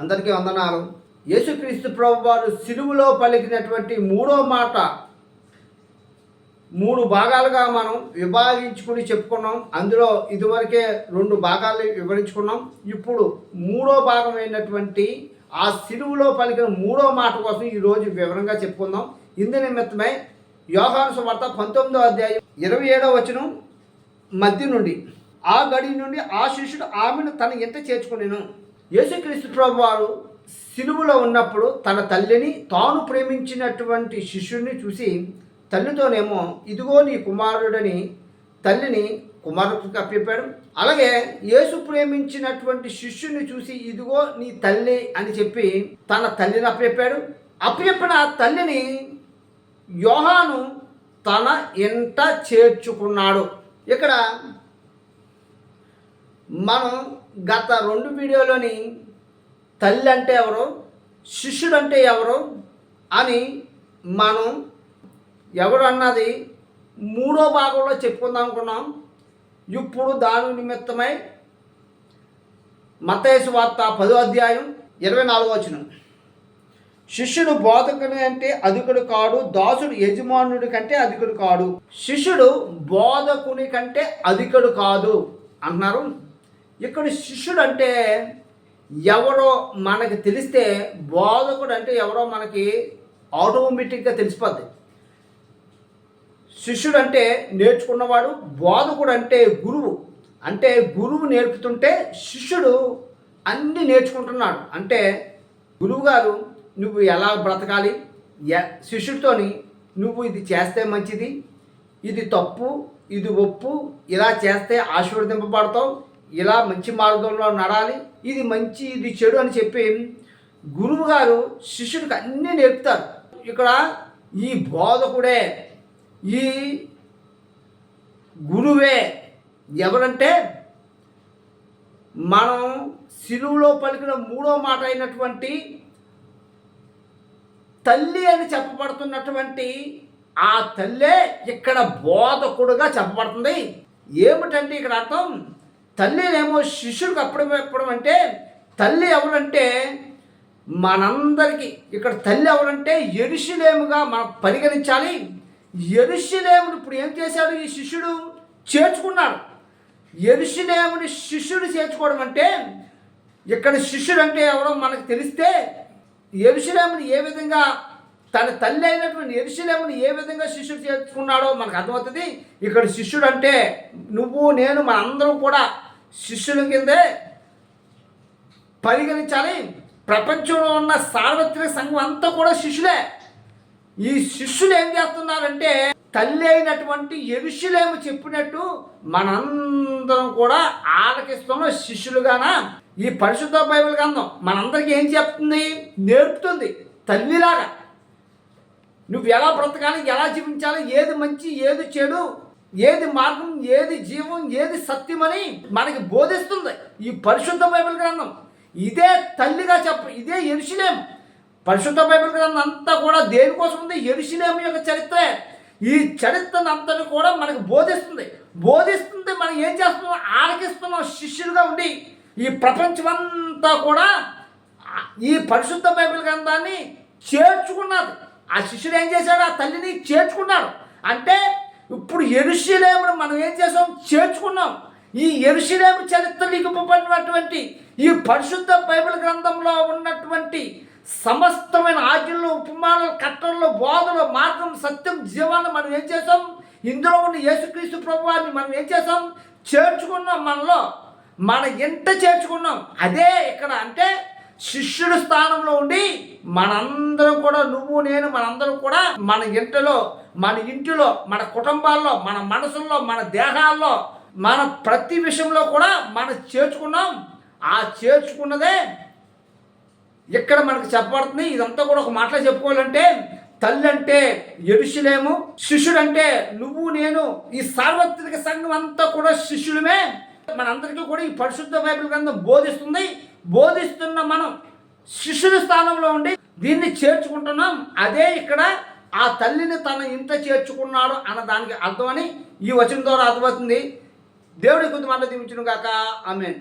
అందరికీ వందనాలు. యేసుక్రీస్తు ప్రభువారు సిలువలో పలికినటువంటి మూడో మాట మూడు భాగాలుగా మనం విభాగించుకుని చెప్పుకున్నాం. అందులో ఇదివరకే 2 భాగాలు వివరించుకున్నాం. ఇప్పుడు మూడో భాగమైనటువంటి ఆ సిలువలో పలికిన మూడో మాట కోసం ఈరోజు వివరంగా చెప్పుకుందాం. ఇందు నిమిత్తమై యోహాను సువార్త 19వ అధ్యాయం 27వ వచనం మధ్య నుండి, ఆ గడి నుండి ఆ శిష్యుడు ఆమెను తన ఇంట చేర్చుకునేను. యేసుక్రీస్తు ప్రభువారు సిలువలో ఉన్నప్పుడు తన తల్లిని, తాను ప్రేమించినటువంటి శిష్యుడిని చూసి తల్లితోనేమో ఇదిగో నీ కుమారుడని తల్లిని కుమారుడికి అప్పచెప్పాడు. అలాగే యేసు ప్రేమించినటువంటి శిష్యుని చూసి ఇదిగో నీ తల్లి అని చెప్పి తన తల్లిని అప్పచెప్పాడు. అప్పచెప్పిన ఆ తల్లిని యోహాను తన ఇంట చేర్చుకున్నాడు. ఇక్కడ మనం గత 2 వీడియోలోని తల్లి అంటే ఎవరు, శిష్యుడు అంటే ఎవరు అని మనం ఎవరు అన్నది మూడో భాగంలో చెప్పుకుందాం అనుకున్నాం. ఇప్పుడు దాని నిమిత్తమై మత్తయి సువార్త 10వ అధ్యాయం 24వ వచనం, శిష్యుడు బోధకుని అంటే అధికుడు కాడు, దాసుడు యజమానుడి కంటే అధికుడు కాడు. శిష్యుడు బోధకుని కంటే అధికుడు కాదు అంటున్నారు. ఇక్కడ శిష్యుడు అంటే ఎవరో మనకి తెలిస్తే బోధకుడు అంటే ఎవరో మనకి ఆటోమేటిక్గా తెలిసిపోద్ది. శిష్యుడు అంటే నేర్చుకున్నవాడు, బోధకుడు అంటే గురువు. అంటే గురువు నేర్పుతుంటే శిష్యుడు అన్నీ నేర్చుకుంటున్నాడు. అంటే గురువు గారు నువ్వు ఎలా బ్రతకాలి, శిష్యుడితోని నువ్వు ఇది చేస్తే మంచిది, ఇది తప్పు, ఇది ఒప్పు, ఇలా చేస్తే ఆశీర్వదింపబడతావు, ఇలా మంచి మార్గంలో నడాలి, ఇది మంచి ఇది చెడు అని చెప్పి గురువు గారు శిష్యుడికి అన్నీ నేర్పుతారు. ఇక్కడ ఈ బోధకుడే, ఈ గురువే ఎవరంటే మనం సిలువలో పలికిన మూడో మాట అయినటువంటి తల్లి అని చెప్పబడుతున్నటువంటి ఆ తల్లే ఇక్కడ బోధకుడుగా చెప్పబడుతుంది. ఏమిటంటే ఇక్కడ అర్థం, తల్లినేమో శిష్యుడికి అప్పడం అంటే తల్లి ఎవరంటే మనందరికీ ఇక్కడ తల్లి ఎవరంటే యెరూషలేముగా మనం పరిగణించాలి. యెరూషలేమును ఇప్పుడు ఏం చేశాడు ఈ శిష్యుడు, చేర్చుకున్నాడు. యెరూషలేముని శిష్యుడు చేర్చుకోవడం అంటే ఇక్కడ శిష్యుడు అంటే ఎవరో మనకు తెలిస్తే యెరూషలేముని ఏ విధంగా తన తల్లి అయినటువంటి యెరూషలేముని ఏ విధంగా శిష్యుడు చేర్చుకున్నాడో మనకు అర్థమవుతుంది. ఇక్కడ శిష్యుడు అంటే నువ్వు నేను మనందరం కూడా శిష్యుల కిందే పరిగణించాలి. ప్రపంచంలో ఉన్న సార్వత్రిక సంఘం అంతా కూడా శిష్యులే. ఈ శిష్యులు ఏం చేస్తున్నారంటే తల్లి అయినటువంటి యెరూషలేము చెప్పినట్టు మనందరం కూడా ఆలకిస్తున్న శిష్యులుగానా ఈ పరిశుద్ధ బైబిల్ గ్రంథం మనందరికీ ఏం చెప్తుంది, నేర్పుతుంది. తల్లిలాగా నువ్వు ఎలా బ్రతకాలి, ఎలా జీవించాలి, ఏది మంచి ఏది చెడు, ఏది మార్గం, ఏది జీవం, ఏది సత్యమని మనకి బోధిస్తుంది ఈ పరిశుద్ధ బైబిల్ గ్రంథం. ఇదే తల్లిగా ఇదే యెరూషలేము. పరిశుద్ధ బైబిల్ గ్రంథం అంతా కూడా దేనికోసం ఉంది, యెరూషలేము యొక్క చరిత్రే. ఈ చరిత్రను అంతని కూడా మనకు బోధిస్తుంది. మనం ఏం చేస్తున్నాం, ఆలకిస్తున్నాం శిష్యులుగా ఉండి. ఈ ప్రపంచమంతా కూడా ఈ పరిశుద్ధ బైబిల్ గ్రంథాన్ని చేర్చుకున్నది. ఆ శిష్యుడు ఏం చేశాడు, ఆ తల్లిని చేర్చుకున్నాడు. అంటే ఇప్పుడు యెరూషలేమును మనం ఏం చేసాం, చేర్చుకున్నాం. ఈ యెరూషలేము చరిత్ర లిఖింపబడినటువంటి ఈ పరిశుద్ధ బైబిల్ గ్రంథంలో ఉన్నటువంటి సమస్తమైన ఆజ్ఞలు, ఉపమానాలు, కట్టడలు, బోధలు, మార్గం, సత్యం, జీవాన్ని మనం ఏం చేసాం, ఇందులో ఉన్న యేసుక్రీస్తు ప్రభువాన్ని మనం ఏం చేసాం, చేర్చుకున్నాం. మన ఇంట చేర్చుకున్నాం. అదే ఇక్కడ అంటే శిష్యుడి స్థానంలో ఉండి మనందరం కూడా, నువ్వు నేను మనందరం కూడా మన ఇంటిలో, మన కుటుంబాల్లో, మన మనసుల్లో, మన దేహాల్లో, మన ప్రతి విషయంలో కూడా మనం చేర్చుకున్నాం. ఆ చేర్చుకున్నదే ఇక్కడ మనకు చెప్పబడుతుంది. ఇదంతా కూడా ఒక మాటలో చెప్పుకోవాలంటే తల్లి అంటే యెరూషలేము, శిష్యుడు అంటే నువ్వు నేను, ఈ సార్వత్రిక సంఘం అంతా కూడా శిష్యులమే. మనందరికీ కూడా ఈ పరిశుద్ధ బైబిల్ గ్రంథం బోధిస్తున్న మనం శిష్యుల స్థానంలో ఉండి దీన్ని చేర్చుకుంటున్నాం. అదే ఇక్కడ ఆ తల్లిని తన ఇంట చేర్చుకున్నాడు అన్న దానికి అర్థమని ఈ వచనం ద్వారా అర్థమవుతుంది. దేవుడి కొద్ది మాట దీవించును గాక. ఆమేన్.